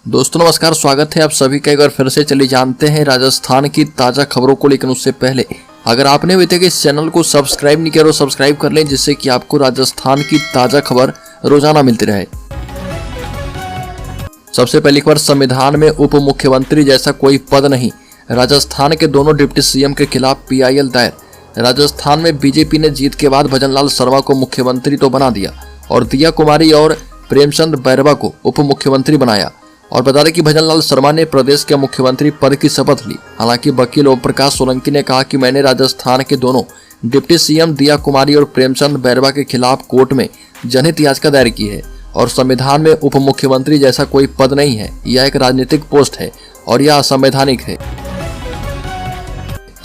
दोस्तों नमस्कार, स्वागत है आप सभी का। एक बार फिर से चलिए जानते हैं राजस्थान की ताज़ा खबरों को। लेकिन उससे पहले अगर आपने अभी तक इस चैनल को सब्सक्राइब नहीं किया तो सब्सक्राइब कर लें, जिससे कि आपको राजस्थान की ताज़ा खबर रोजाना मिलती रहे। सबसे पहली खबर, संविधान में उप मुख्यमंत्री जैसा कोई पद नहीं। राजस्थान के दोनों डिप्टी सीएम के खिलाफ पीआईएल दायर। राजस्थान में बीजेपी ने जीत के बाद भजनलाल शर्मा को मुख्यमंत्री तो बना दिया और दिया कुमारी और प्रेमचंद बैरवा को उप मुख्यमंत्री बनाया। और बता दें कि भजनलाल शर्मा ने प्रदेश के मुख्यमंत्री पद की शपथ ली। हालांकि वकील ओम प्रकाश सोलंकी ने कहा कि मैंने राजस्थान के दोनों डिप्टी सीएम दिया कुमारी और प्रेमचंद बैरवा के खिलाफ कोर्ट में जनहित याचिका दायर की है और संविधान में उप मुख्यमंत्री जैसा कोई पद नहीं है। यह एक राजनीतिक पोस्ट है और यह असंवैधानिक है।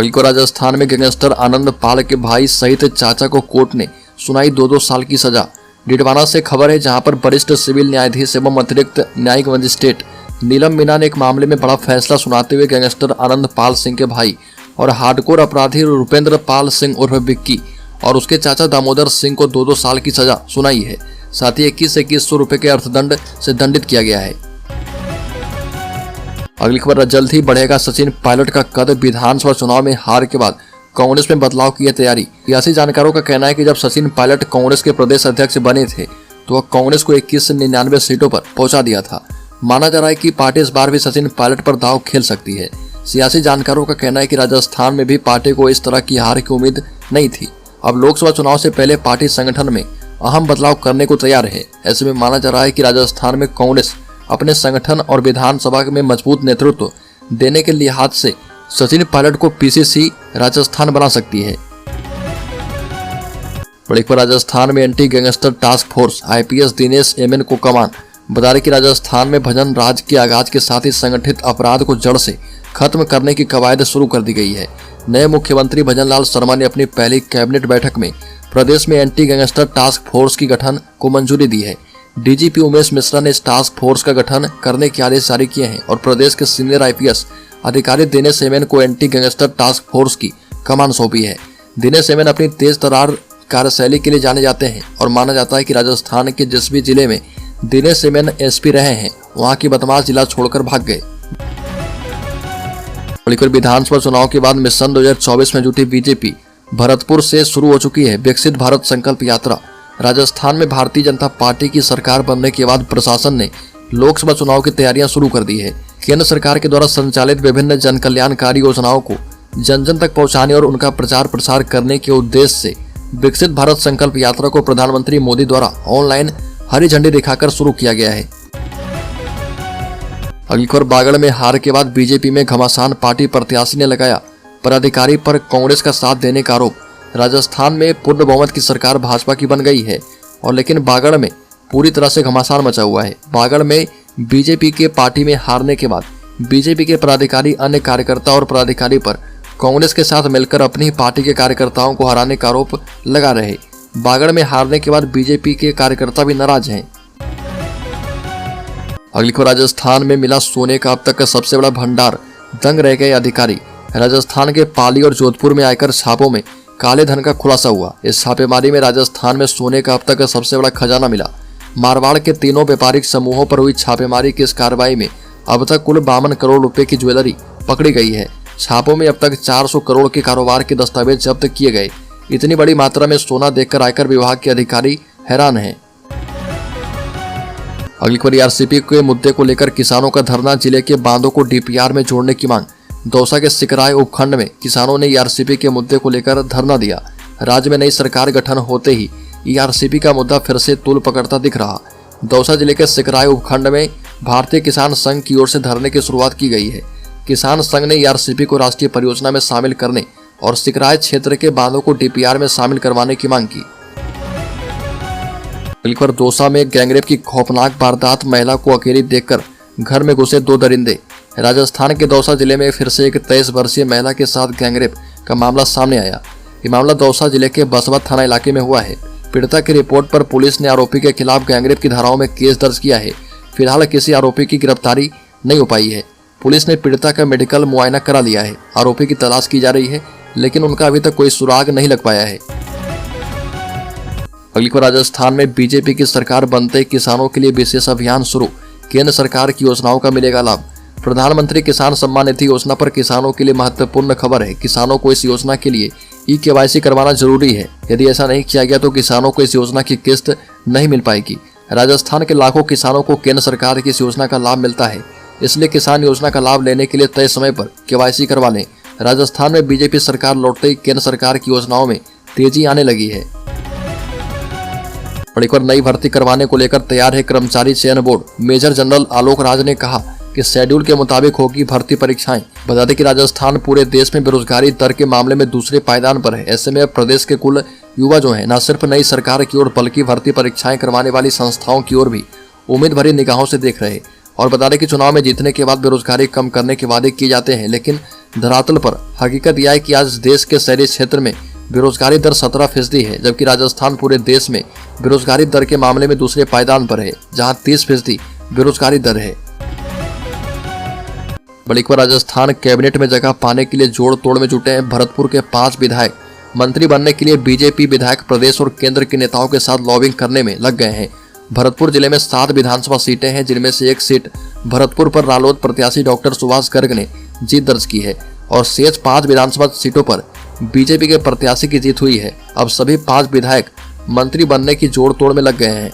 को राजस्थान में गैंगस्टर आनंद पाल के भाई सहित चाचा को कोर्ट ने सुनाई 2-2 साल की सजा। डिडवाना से खबर है, जहां पर वरिष्ठ सिविल न्यायाधीश एवं अतिरिक्त न्यायिक मजिस्ट्रेट नीलम मीना ने एक मामले में बड़ा फैसला सुनाते हुए गैंगस्टर आनंद पाल सिंह के भाई और हार्डकोर अपराधी रुपेंद्र पाल सिंह उर्फ विक्की और उसके चाचा दामोदर सिंह को 2-2 साल की सजा सुनाई है। साथ ही 2100 रुपए के अर्थदंड से दंडित किया गया है। अगली खबर, जल्द ही बढ़ेगा सचिन पायलट का कद। विधानसभा चुनाव में हार के बाद कांग्रेस में बदलाव की तैयारी। सियासी जानकारों का कहना है कि जब सचिन पायलट कांग्रेस के प्रदेश अध्यक्ष बने थे तो वह कांग्रेस को 21 से 99 सीटों पर पहुंचा दिया था। माना जा रहा है कि पार्टी इस बार भी सचिन पायलट पर दांव खेल सकती है। सियासी जानकारों का कहना है कि राजस्थान में भी पार्टी को इस तरह की हार की उम्मीद नहीं थी। अब लोकसभा चुनाव से पहले पार्टी संगठन में अहम बदलाव करने को तैयार है। ऐसे में माना जा रहा है कि राजस्थान में कांग्रेस अपने संगठन और विधानसभा में मजबूत नेतृत्व देने के लिहाज से सचिन पायलट को पीसीसी राजस्थान बना सकती है। बड़ी खबर, राजस्थान में anti gangster task force IPS Dinesh MN को कमान। बता दें कि राजस्थान में भजन राज के आगाज के साथ ही संगठित अपराध को जड़ से खत्म करने की कवायद शुरू कर दी गई है। नए मुख्यमंत्री भजनलाल शर्मा ने अपनी पहली कैबिनेट बैठक में प्रदेश में एंटी गैंगस्टर टास्क फोर्स की गठन को मंजूरी दी है। डीजीपी उमेश मिश्रा ने इस टास्क फोर्स का गठन करने के आदेश जारी किए हैं और प्रदेश के सीनियर आईपीएस अधिकारी दिनेश एमएन को एंटी गैंगस्टर टास्क फोर्स की कमान सौंपी है। दिनेश एमएन अपनी तेज तर्रार कार्यशैली के लिए जाने जाते हैं और माना जाता है कि राजस्थान के जिस भी जिले में दिनेश एमएन एसपी रहे हैं वहां की बदमाश जिला छोड़कर भाग गए। विधानसभा चुनाव के बाद मिशन 2024 में जुटी बीजेपी भरतपुर से शुरू हो चुकी है विकसित भारत संकल्प यात्रा। राजस्थान में भारतीय जनता पार्टी की सरकार बनने के बाद प्रशासन ने लोकसभा चुनाव की तैयारियां शुरू कर दी है। केंद्र सरकार के द्वारा संचालित विभिन्न जन कल्याणकारी योजनाओं को जन जन तक पहुंचाने और उनका प्रचार प्रसार करने के उद्देश्य से विकसित भारत संकल्प यात्रा को प्रधानमंत्री मोदी द्वारा ऑनलाइन हरी झंडी दिखाकर शुरू किया गया है। अगली खबर, बागड़ में हार के बाद बीजेपी में घमासान। पार्टी प्रत्याशी ने लगाया पदाधिकारी पर कांग्रेस का साथ देने का आरोप। राजस्थान में पूर्ण बहुमत की सरकार भाजपा की बन गई है और लेकिन बागड़ में पूरी तरह से घमासान मचा हुआ है। बागड़ में बीजेपी के पार्टी में हारने के बाद बीजेपी के पदाधिकारी अन्य कार्यकर्ता और पदाधिकारी पर कांग्रेस के साथ मिलकर अपनी पार्टी के कार्यकर्ताओं को हराने का आरोप लगा रहे। बागड़ में हारने के बाद बीजेपी के कार्यकर्ता भी नाराज हैं। अगली खबर, राजस्थान में मिला सोने का अब तक का सबसे बड़ा भंडार, दंग रह गए अधिकारी। राजस्थान के पाली और जोधपुर में आयकर छापों में काले धन का खुलासा हुआ। इस छापेमारी में राजस्थान में सोने का अब तक का सबसे बड़ा खजाना मिला। मारवाड़ के तीनों व्यापारिक समूहों पर हुई छापेमारी की इस कार्रवाई में अब तक कुल 52 करोड़ रुपए की ज्वेलरी पकड़ी गई है। छापों में अब तक 400 करोड़ के कारोबार के दस्तावेज जब्त किए गए। इतनी बड़ी मात्रा में सोना देखकर आयकर विभाग के अधिकारी हैरान हैं। अगली खबर, आरसीपी के मुद्दे को लेकर किसानों का धरना। जिले के बांधों को डीपीआर में जोड़ने की मांग। दौसा के सिकराय उपखंड में किसानों ने ईआरसीपी के मुद्दे को लेकर धरना दिया। राज्य में नई सरकार गठन होते ही ईआरसीपी का मुद्दा फिर से तूल पकड़ता दिख रहा। दौसा जिले के सिकराय उपखंड में भारतीय किसान संघ की ओर से धरने की शुरुआत की गई है। किसान संघ ने ईआरसीपी को राष्ट्रीय परियोजना में शामिल करने और सिकराय क्षेत्र के बांधों को डीपीआर में शामिल करवाने की मांग की। मिलकर दौसा में गैंगरेप की खौफनाक वारदात। महिला को अकेली देखकर घर में घुसे 2 दरिंदे। राजस्थान के दौसा जिले में फिर से एक 23 वर्षीय महिला के साथ गैंगरेप का मामला सामने आया। ये मामला दौसा जिले के बसवा थाना इलाके में हुआ है। पीड़िता की रिपोर्ट पर पुलिस ने आरोपी के खिलाफ गैंगरेप की धाराओं में केस दर्ज किया है। फिलहाल किसी आरोपी की गिरफ्तारी नहीं हो पाई है। पुलिस ने पीड़िता का मेडिकल मुआयना करा लिया है। आरोपी की तलाश की जा रही है, लेकिन उनका अभी तक कोई सुराग नहीं लग पाया है। अगली खबर, राजस्थान में बीजेपी की सरकार बनते किसानों के लिए विशेष अभियान शुरू। केंद्र सरकार की योजनाओं का मिलेगा लाभ। प्रधानमंत्री किसान सम्मान निधि योजना पर किसानों के लिए महत्वपूर्ण खबर है। किसानों को इस योजना के लिए KYC करवाना जरूरी है। यदि ऐसा नहीं किया गया तो किसानों को इस योजना की किस्त नहीं मिल पाएगी। राजस्थान के लाखों किसानों को केंद्र सरकार की इस योजना का लाभ मिलता है, इसलिए किसान योजना का लाभ लेने के लिए तय समय पर KYC करवा लें। राजस्थान में बीजेपी सरकार लौटते ही केंद्र सरकार की योजनाओं में तेजी आने लगी है। बड़ी खबर, नई भर्ती करवाने को लेकर तैयार है कर्मचारी चयन board. Major general Alok Raj ने कहा कि शेड्यूल के मुताबिक होगी भर्ती परीक्षाएं। बता दें कि राजस्थान पूरे देश में बेरोजगारी दर के मामले में दूसरे पायदान पर है। ऐसे में अब प्रदेश के कुल युवा जो है न सिर्फ नई सरकार की ओर बल्कि भर्ती परीक्षाएं करवाने वाली संस्थाओं की ओर भी उम्मीद भरी निगाहों से देख रहे। और बता दें कि चुनाव में जीतने के बाद बेरोजगारी कम करने के वादे किए जाते हैं, लेकिन धरातल पर हकीकत यह है कि आज देश के शहरी क्षेत्र में बेरोजगारी दर 17% है, जबकि राजस्थान पूरे देश में बेरोजगारी दर के मामले में दूसरे पायदान पर है, जहां 30% बेरोजगारी दर है। बड़ी खबर, राजस्थान कैबिनेट में जगह पाने के लिए जोड़ तोड़ में जुटे हैं भरतपुर के 5 विधायक। मंत्री बनने के लिए बीजेपी विधायक प्रदेश और केंद्र के नेताओं के साथ लॉबिंग करने में लग गए हैं। भरतपुर जिले में 7 विधानसभा सीटें हैं, जिनमें से एक सीट भरतपुर पर रालोद प्रत्याशी डॉक्टर सुभाष गर्ग ने जीत दर्ज की है और शेष 5 विधानसभा सीटों पर बीजेपी के प्रत्याशी की जीत हुई है। अब सभी 5 विधायक मंत्री बनने की जोड़ तोड़ में लग गए हैं।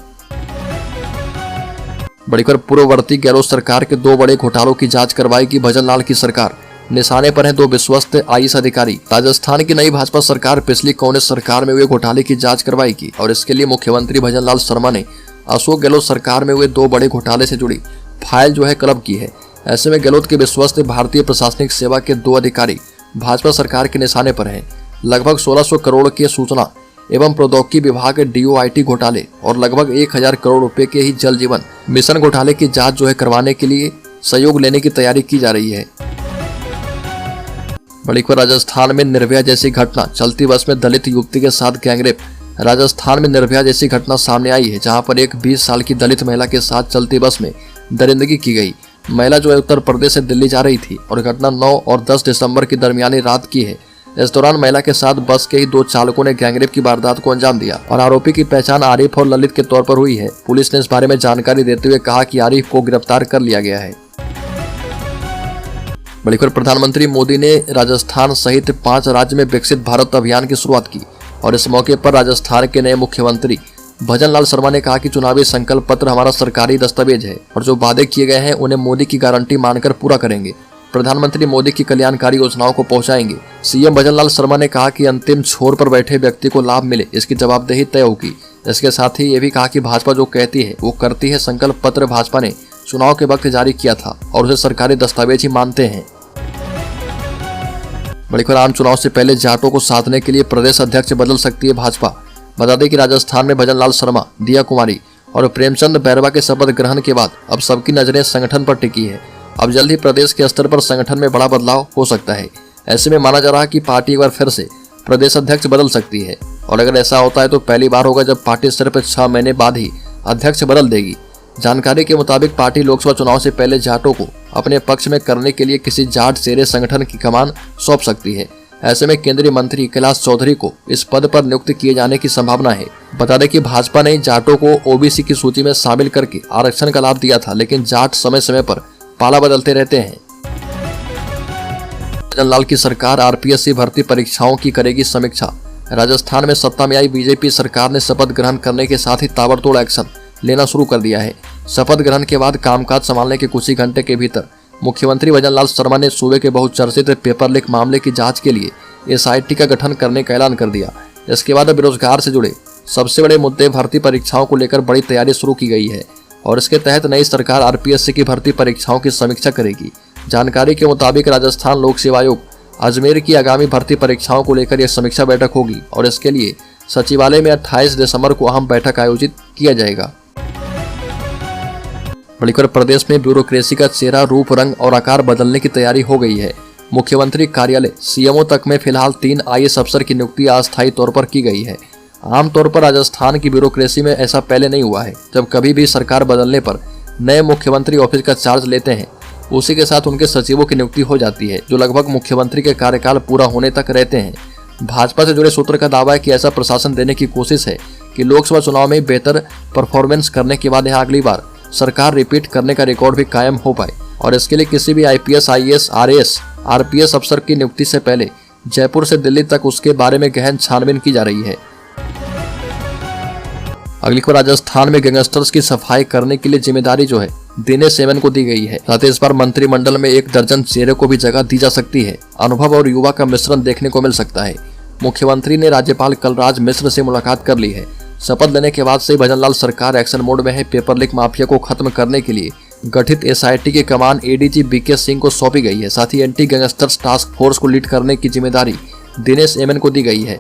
बड़ी खबर, पूर्ववर्ती गहलोत सरकार के 2 बड़े घोटालों की जांच करवाएगी भजन लाल की सरकार। निशाने पर हैं 2 विश्वस्त IAS अधिकारी। राजस्थान की नई भाजपा सरकार पिछली कांग्रेस सरकार में हुए घोटाले की जांच करवाएगी और इसके लिए मुख्यमंत्री भजन लाल शर्मा ने अशोक गहलोत सरकार में हुए 2 बड़े घोटाले से जुड़ी फाइल जो है क्लब की है। ऐसे में गहलोत के विश्वस्त भारतीय प्रशासनिक सेवा के 2 अधिकारी भाजपा सरकार के निशाने पर हैं। लगभग 1600 करोड़ के सूचना एवं प्रौद्योगिकी विभाग DOIT घोटाले और लगभग 1000 करोड़ रुपए के ही जल जीवन मिशन घोटाले की जांच जो है करवाने के लिए सहयोग लेने की तैयारी की जा रही है। बड़ी खबर, राजस्थान में निर्भया जैसी घटना, चलती बस में दलित युवती के साथ गैंगरेप। राजस्थान में निर्भया जैसी घटना सामने आई है, जहां पर एक 20 साल की दलित महिला के साथ चलती बस में दरिंदगी की गई। महिला जो है उत्तर प्रदेश से दिल्ली जा रही थी और घटना 9 और 10 दिसंबर की दरमियानी रात की है। इस दौरान महिला के साथ बस के ही 2 चालकों ने गैंगरेप की वारदात को अंजाम दिया और आरोपी की पहचान आरिफ और ललित के तौर पर हुई है। पुलिस ने इस बारे में जानकारी देते हुए कहा कि आरिफ को गिरफ्तार कर लिया गया है। बड़ी खबर, प्रधानमंत्री मोदी ने राजस्थान सहित 5 राज्य में विकसित भारत अभियान की शुरुआत की और इस मौके पर राजस्थान के नए मुख्यमंत्री भजन लाल शर्मा ने कहा कि चुनावी संकल्प पत्र हमारा सरकारी दस्तावेज है और जो वादे किए गए हैं उन्हें मोदी की गारंटी मानकर पूरा करेंगे। प्रधानमंत्री मोदी की कल्याणकारी योजनाओं को पहुंचाएंगे। CM भजन लाल शर्मा ने कहा कि अंतिम छोर पर बैठे व्यक्ति को लाभ मिले, इसकी जवाबदेही तय होगी। इसके साथ ही ये भी कहा कि भाजपा जो कहती है वो करती है। संकल्प पत्र भाजपा ने चुनाव के वक्त जारी किया था और उसे सरकारी दस्तावेज ही मानते हैं। बड़ी खबर, आम चुनाव से पहले जाटों को साधने के लिए प्रदेश अध्यक्ष बदल सकती है भाजपा। बता दें कि राजस्थान में भजन लाल शर्मा, दिया कुमारी और प्रेमचंद बैरवा के शपथ ग्रहण के बाद अब सबकी नजरें संगठन पर टिकी है। अब जल्द ही प्रदेश के स्तर पर संगठन में बड़ा बदलाव हो सकता है। ऐसे में माना जा रहा है कि पार्टी एक बार फिर से प्रदेश अध्यक्ष बदल सकती है और अगर ऐसा होता है तो पहली बार होगा जब पार्टी सिर्फ 6 महीने बाद ही अध्यक्ष बदल देगी। जानकारी के मुताबिक पार्टी लोकसभा चुनाव से पहले जाटों को अपने पक्ष में करने के लिए किसी जाट शेरे संगठन की कमान सौंप सकती है। ऐसे में केंद्रीय मंत्री कैलाश चौधरी को इस पद पर नियुक्त किए जाने की संभावना है। बता दें कि भाजपा ने जाटों को OBC की सूची में शामिल करके आरक्षण का लाभ दिया था, लेकिन जाट समय समय पर पाला बदलते रहते हैं। भजन लाल की सरकार RPSC भर्ती परीक्षाओं की करेगी समीक्षा। राजस्थान में सत्ता में आई बीजेपी सरकार ने शपथ ग्रहण करने के साथ ही ताबड़तोड़ एक्शन लेना शुरू कर दिया है। शपथ ग्रहण के बाद कामकाज संभालने के कुछ ही घंटे के भीतर मुख्यमंत्री भजन लाल शर्मा ने सूबे के बहुचर्चित पेपर लीक मामले की जांच के लिए SIT का गठन करने का ऐलान कर दिया। इसके बाद बेरोजगार से जुड़े सबसे बड़े मुद्दे भर्ती परीक्षाओं को लेकर बड़ी तैयारी शुरू की गई है और इसके तहत नई सरकार RPSC की भर्ती परीक्षाओं की समीक्षा करेगी। जानकारी के मुताबिक राजस्थान लोक सेवा आयोग अजमेर की आगामी भर्ती परीक्षाओं को लेकर यह समीक्षा बैठक होगी और इसके लिए सचिवालय में 28 दिसंबर को अहम बैठक आयोजित किया जाएगा। बड़ीकर प्रदेश में ब्यूरोक्रेसी का चेहरा, रूप, रंग और आकार बदलने की तैयारी हो गई है। मुख्यमंत्री कार्यालय CMO तक में फिलहाल 3 IAS अफसर की नियुक्ति अस्थायी तौर पर की गई है। आमतौर पर राजस्थान की ब्यूरोक्रेसी में ऐसा पहले नहीं हुआ है। जब कभी भी सरकार बदलने पर नए मुख्यमंत्री ऑफिस का चार्ज लेते हैं, उसी के साथ उनके सचिवों की नियुक्ति हो जाती है, जो लगभग मुख्यमंत्री के कार्यकाल पूरा होने तक रहते हैं। भाजपा से जुड़े सूत्र का दावा है कि ऐसा प्रशासन देने की कोशिश है कि लोकसभा चुनाव में बेहतर परफॉर्मेंस करने के बाद यहाँ अगली बार सरकार रिपीट करने का रिकॉर्ड भी कायम हो पाए और इसके लिए किसी भी IPS, IAS, RAS, RPS अफसर की नियुक्ति से पहले जयपुर से दिल्ली तक उसके बारे में गहन छानबीन की जा रही है। अगली खबर, राजस्थान में गैंगस्टर्स की सफाई करने के लिए जिम्मेदारी जो है दिनेश एमएन को दी गई है। साथ ही इस बार मंत्रिमंडल में 1 दर्जन चेहरे को भी जगह दी जा सकती है। अनुभव और युवा का मिश्रण देखने को मिल सकता है। मुख्यमंत्री ने राज्यपाल कलराज मिश्र से मुलाकात कर ली है। शपथ लेने के बाद से भजनलाल सरकार एक्शन मोड में है। पेपर लीक माफिया को खत्म करने के लिए गठित SIT की कमान ADG BK सिंह को सौंपी गई है। साथ ही एंटी गैंगस्टर्स टास्क फोर्स को लीड करने की जिम्मेदारी दिनेश एमएन को दी गई है।